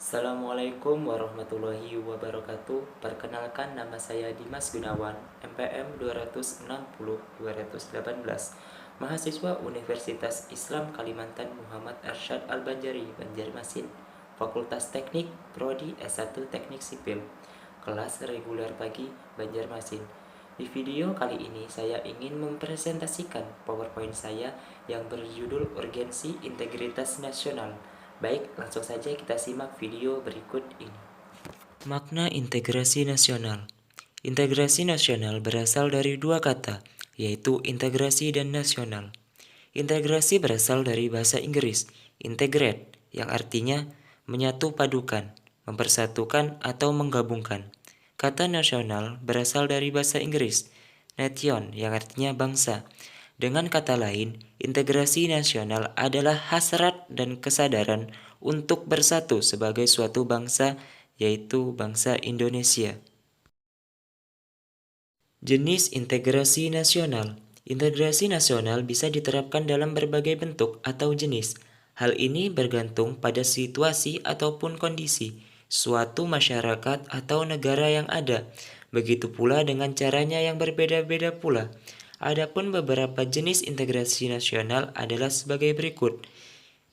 Assalamualaikum warahmatullahi wabarakatuh. Perkenalkan, nama saya Dimas Gunawan, MPM 260-218, mahasiswa Universitas Islam Kalimantan Muhammad Arsyad Al-Banjari, Banjarmasin, Fakultas Teknik, Prodi S1 Teknik Sipil, kelas reguler pagi, Banjarmasin. Di video kali ini saya ingin mempresentasikan PowerPoint saya yang berjudul Urgensi Integritas Nasional. Baik, langsung saja kita simak video berikut ini. Makna integrasi nasional. Integrasi nasional berasal dari dua kata, yaitu integrasi dan nasional. Integrasi berasal dari bahasa Inggris, integrate, yang artinya menyatu padukan, mempersatukan atau menggabungkan. Kata nasional berasal dari bahasa Inggris, nation, yang artinya bangsa. Dengan kata lain, integrasi nasional adalah hasrat dan kesadaran untuk bersatu sebagai suatu bangsa, yaitu bangsa Indonesia. Jenis integrasi nasional. Integrasi nasional bisa diterapkan dalam berbagai bentuk atau jenis. Hal ini bergantung pada situasi ataupun kondisi suatu masyarakat atau negara yang ada. Begitu pula dengan caranya yang berbeda-beda pula. Adapun beberapa jenis integrasi nasional adalah sebagai berikut.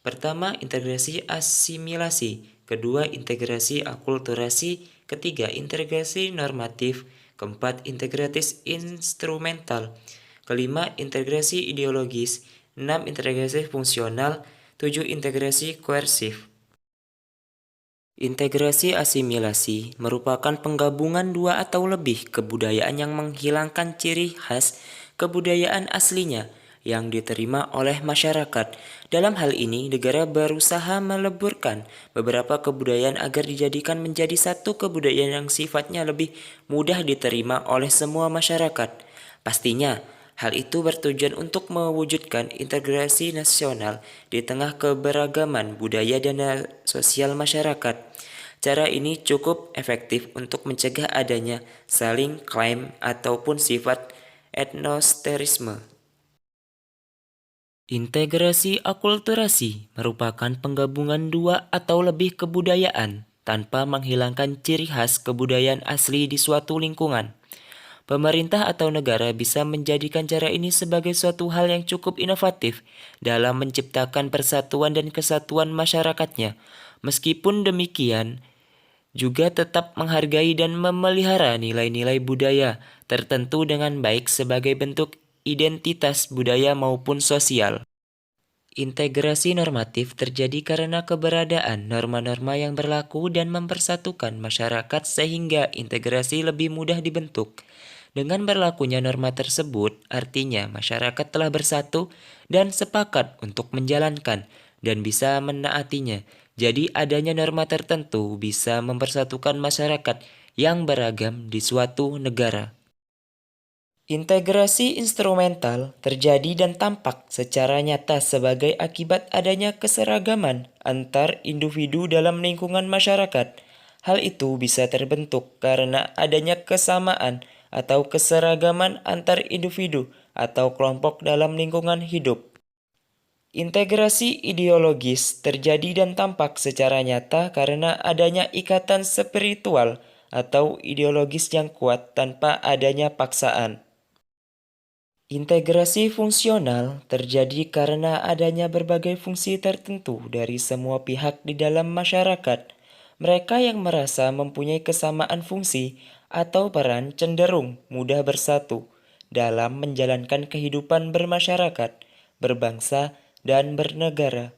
Pertama, integrasi asimilasi. Kedua, integrasi akulturasi. Ketiga, integrasi normatif. Keempat, integrasi instrumental. Kelima, integrasi ideologis. Enam, integrasi fungsional. Tujuh, integrasi koersif. Integrasi asimilasi merupakan penggabungan dua atau lebih kebudayaan yang menghilangkan ciri khas kebudayaan aslinya yang diterima oleh masyarakat. Dalam hal ini, negara berusaha meleburkan beberapa kebudayaan agar dijadikan menjadi satu kebudayaan yang sifatnya lebih mudah diterima oleh semua masyarakat. Pastinya, hal itu bertujuan untuk mewujudkan integrasi nasional di tengah keberagaman budaya dan sosial masyarakat. Cara ini cukup efektif untuk mencegah adanya saling klaim ataupun sifat etnosterisme. Integrasi akulturasi merupakan penggabungan dua atau lebih kebudayaan tanpa menghilangkan ciri khas kebudayaan asli di suatu lingkungan. Pemerintah atau negara bisa menjadikan cara ini sebagai suatu hal yang cukup inovatif dalam menciptakan persatuan dan kesatuan masyarakatnya. Meskipun demikian, juga tetap menghargai dan memelihara nilai-nilai budaya tertentu dengan baik sebagai bentuk identitas budaya maupun sosial. Integrasi normatif terjadi karena keberadaan norma-norma yang berlaku dan mempersatukan masyarakat sehingga integrasi lebih mudah dibentuk. Dengan berlakunya norma tersebut, artinya masyarakat telah bersatu dan sepakat untuk menjalankan dan bisa menaatinya. Jadi adanya norma tertentu bisa mempersatukan masyarakat yang beragam di suatu negara. Integrasi instrumental terjadi dan tampak secara nyata sebagai akibat adanya keseragaman antar individu dalam lingkungan masyarakat. Hal itu bisa terbentuk karena adanya kesamaan atau keseragaman antar individu atau kelompok dalam lingkungan hidup. Integrasi ideologis terjadi dan tampak secara nyata karena adanya ikatan spiritual atau ideologis yang kuat tanpa adanya paksaan. Integrasi fungsional terjadi karena adanya berbagai fungsi tertentu dari semua pihak di dalam masyarakat. Mereka yang merasa mempunyai kesamaan fungsi atau peran cenderung mudah bersatu dalam menjalankan kehidupan bermasyarakat, berbangsa, dan bernegara.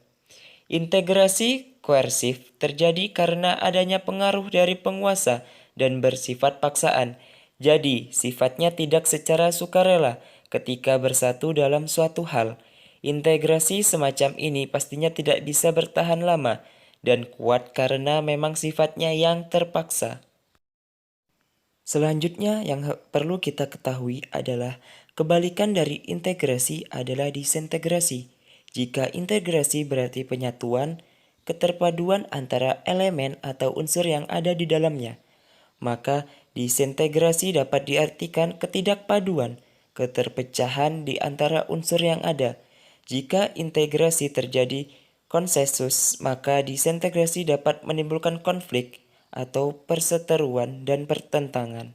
Integrasi koersif terjadi karena adanya pengaruh dari penguasa dan bersifat paksaan. Jadi, sifatnya tidak secara sukarela ketika bersatu dalam suatu hal. Integrasi semacam ini pastinya tidak bisa bertahan lama dan kuat karena memang sifatnya yang terpaksa. Selanjutnya yang perlu kita ketahui adalah kebalikan dari integrasi adalah disintegrasi. Jika integrasi berarti penyatuan, keterpaduan antara elemen atau unsur yang ada di dalamnya, maka disintegrasi dapat diartikan ketidakpaduan, keterpecahan di antara unsur yang ada. Jika integrasi terjadi konsensus, maka disintegrasi dapat menimbulkan konflik atau perseteruan dan pertentangan.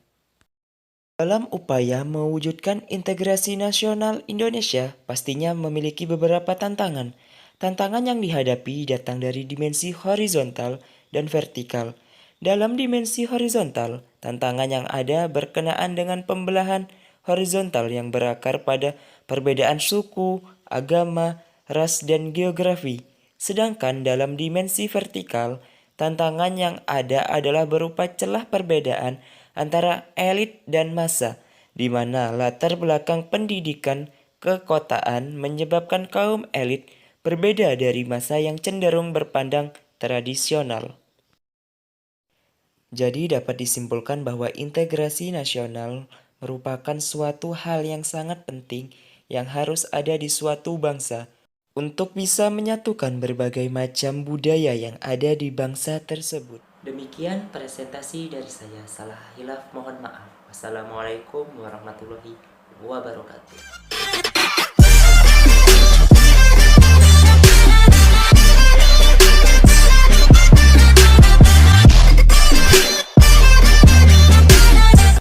Dalam upaya mewujudkan integrasi nasional Indonesia pastinya memiliki beberapa tantangan. Tantangan yang dihadapi datang dari dimensi horizontal dan vertikal. Dalam dimensi horizontal, tantangan yang ada berkenaan dengan pembelahan horizontal yang berakar pada perbedaan suku, agama, ras, dan geografi. Sedangkan dalam dimensi vertikal, tantangan yang ada adalah berupa celah perbedaan antara elit dan massa, di mana latar belakang pendidikan kekotaan menyebabkan kaum elit berbeda dari massa yang cenderung berpandang tradisional. Jadi dapat disimpulkan bahwa integrasi nasional merupakan suatu hal yang sangat penting yang harus ada di suatu bangsa untuk bisa menyatukan berbagai macam budaya yang ada di bangsa tersebut. Demikian presentasi dari saya. Salah hilaf mohon maaf. Wassalamualaikum warahmatullahi wabarakatuh.